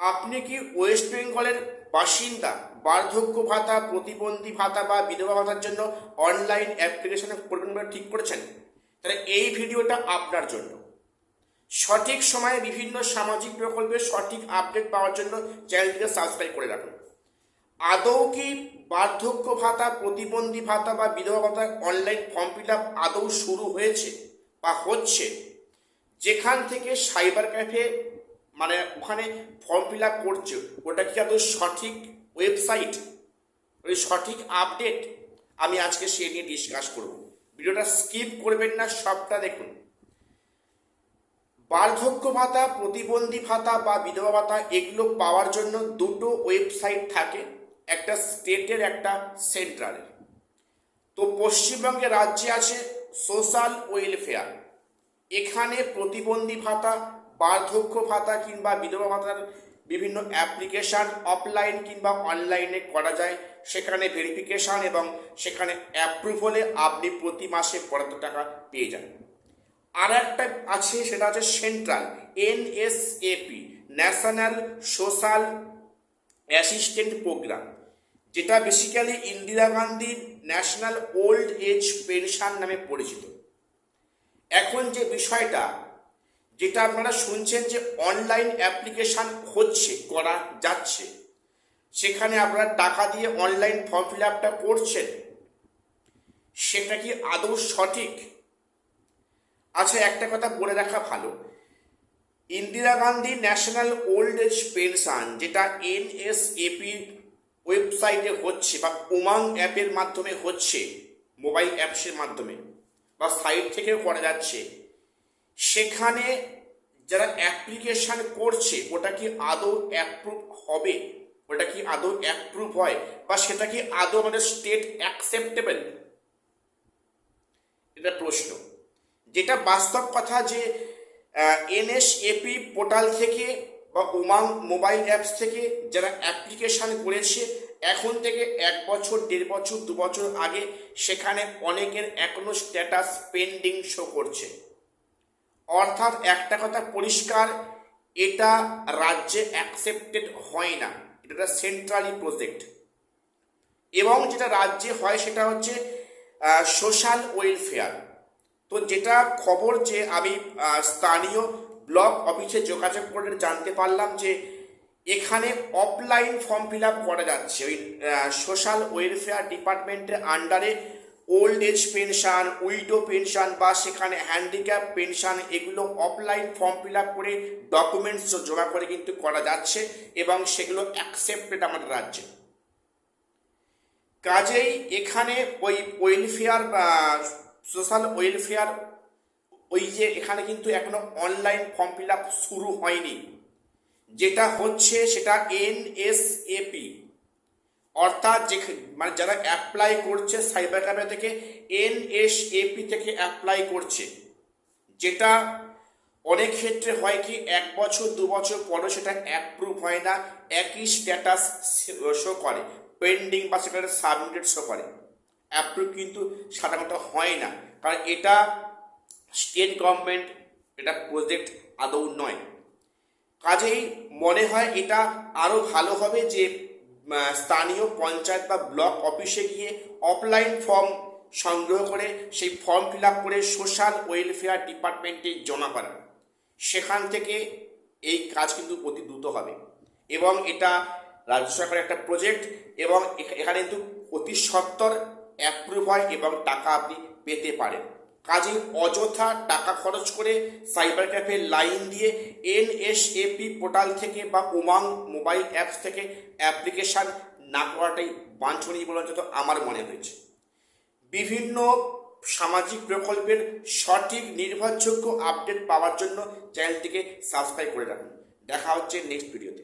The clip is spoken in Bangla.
আপনি কি ওয়েস্ট বেঙ্গলের বাসিন্দা? বার্ধক্য ভাতা, প্রতিবন্ধী ভাতা বা বিধবা ভাতার জন্য অনলাইন অ্যাপ্লিকেশনে করবেন বলে ঠিক করেছেন? তাহলে এই ভিডিওটা আপনার জন্য। সঠিক সময়ে বিভিন্ন সামাজিক প্রকল্পের সঠিক আপডেট পাওয়ার জন্য চ্যানেলটিকে সাবস্ক্রাইব করে রাখুন। আদৌ কি বার্ধক্য ভাতা, প্রতিবন্ধী ভাতা বা বিধবা ভাতার অনলাইন ফর্ম ফিল আপ আদৌ শুরু হয়েছে বা হচ্ছে? যেখান থেকে সাইবার ক্যাফে মানে ওখানে ফর্ম ফিল আপ করছে, ওটা কি আদৌ সঠিক ওয়েবসাইট, ওই সঠিক আপডেট? আমি আজকে সে নিয়ে ডিসকাস করব। ভিডিওটা স্কিপ করবেন না, সবটা দেখুন। বার্ধক্য ভাতা, প্রতিবন্ধী ভাতা বা বিধবা ভাতা এগুলো পাওয়ার জন্য দুটো ওয়েবসাইট থাকে, একটা স্টেটের, একটা সেন্ট্রালের। তো পশ্চিমবঙ্গে রাজ্যে আছে সোশ্যাল ওয়েলফেয়ার। এখানে প্রতিবন্ধী ভাতা, বার্ধক্য ভাতা কিংবা বিধবা ভাতার বিভিন্ন অ্যাপ্লিকেশান অফলাইন কিংবা অনলাইনে করা যায়। সেখানে ভেরিফিকেশান এবং সেখানে অ্যাপ্রুভ হলে আপনি প্রতি মাসে বরাদ্দ টাকা পেয়ে যান। আর একটা আছে, সেটা হচ্ছে central, NSAP, national social assistant program, যেটা বেসিক্যালি ইন্দিরা গান্ধীর ন্যাশনাল ওল্ড এজ পেনশন নামে পরিচিত। এখন যে বিষয়টা, যেটা আপনারা শুনছেন যে অনলাইন অ্যাপ্লিকেশান হচ্ছে, করা যাচ্ছে, সেখানে আপনারা টাকা দিয়ে অনলাইন ফর্ম ফিল আপটা করছেন, সেটা কি আদৌ সঠিক? আচ্ছা, একটা কথা বলে রাখা ভালো, Indira Gandhi national old age pension যেটা NSAP ওয়েবসাইটে হচ্ছে বা উমাং অ্যাপের মাধ্যমে হচ্ছে, মোবাইল অ্যাপসের মাধ্যমে বা সাইট থেকেও করা যাচ্ছে, সেখানে যারা অ্যাপ্লিকেশান করছে ওটা কি আদৌ অ্যাপ্রুভ হবে? ওটা কি আদৌ অ্যাপ্রুভ হয় বা সেটা কি আদৌ আমাদের স্টেট অ্যাকসেপ্টেবল? এটা প্রশ্ন। যেটা বাস্তব কথা যে NSAP পোর্টাল থেকে বা উমাং মোবাইল অ্যাপস থেকে যারা অ্যাপ্লিকেশান করেছে, এখন থেকে 1 বছর, 1.5 বছর, 2 বছর আগে, সেখানে অনেকের এখনো স্ট্যাটাস পেন্ডিং শো করছে। অর্থাৎ একটা কথা পরিষ্কার, এটা রাজ্যে অ্যাকসেপ্টেড হয় না, এটা সেন্ট্রালি প্রজেক্ট। এবং যেটা রাজ্যে হয় সেটা হচ্ছে সোশ্যাল ওয়েলফেয়ার। তো যেটা খবর, যে আমি স্থানীয় ব্লক অফিসে যোগাযোগ করে জানতে পারলাম যে এখানে অফলাইন ফর্ম ফিল আপ করা যাচ্ছে ওই সোশ্যাল ওয়েলফেয়ার ডিপার্টমেন্টের আন্ডারে। Old age pension, widow pension বা সেখানে হ্যান্ডিক্যাপ পেনশন, এগুলো অফলাইন ফর্ম ফিল আপ করে ডকুমেন্টস জমা করে কিন্তু করা যাচ্ছে এবং সেগুলো অ্যাকসেপ্টেড আমাদের রাজ্যে। কাজেই এখানে ওই ওয়েলফেয়ার বা সোশ্যাল ওয়েলফেয়ার, ওই যে এখানে কিন্তু এখনো অনলাইন ফর্ম ফিল আপ শুরু হয়নি। যেটা হচ্ছে সেটা NSAP, অর্থাৎ যে মানে যারা অ্যাপ্লাই করছে সাইবার ক্যাফে থেকে, NSAP থেকে অ্যাপ্লাই করছে। যেটা অনেক ক্ষেত্রে হয় কি 1 বছর 2 বছর পরও সেটা অ্যাপ্রুভ হয় না, একই স্ট্যাটাস শো করে, পেন্ডিং বা সেখানে সাবমিটেড শো করে, অ্যাপ্রুভ কিন্তু সাধারণত হয় না, কারণ এটা স্টেট গভর্নমেন্ট, এটা প্রজেক্ট আদৌ নয়। কাজেই মনে হয় এটা আরও ভালো হবে যে স্থানীয় পঞ্চায়েত বা ব্লক অফিসে গিয়ে অফলাইন ফর্ম সংগ্রহ করে সেই ফর্ম ফিল আপ করে সোশ্যাল ওয়েলফেয়ার ডিপার্টমেন্টে জমা করা। সেখান থেকে এই কাজ কিন্তু অতি দ্রুত হবে এবং এটা রাজ্য সরকারের একটা প্রজেক্ট এবং এখানে কিন্তু অতি সত্বর অ্যাপ্রুভ হয় এবং টাকা আপনি পেতে পারেন। কাজে অযথা টাকা খরচ করে সাইবার ক্যাফে লাইন দিয়ে NSAP পোর্টাল থেকে বা উমাং মোবাইল অ্যাপস থেকে অ্যাপ্লিকেশান না করাটাই বাঞ্ছনীয় বলে যত আমার মনে হয়েছে। বিভিন্ন সামাজিক প্রকল্পের সঠিক নির্ভরযোগ্য আপডেট পাওয়ার জন্য চ্যানেলটিকে সাবস্ক্রাইব করে রাখুন। দেখা হচ্ছে নেক্সট ভিডিওতে।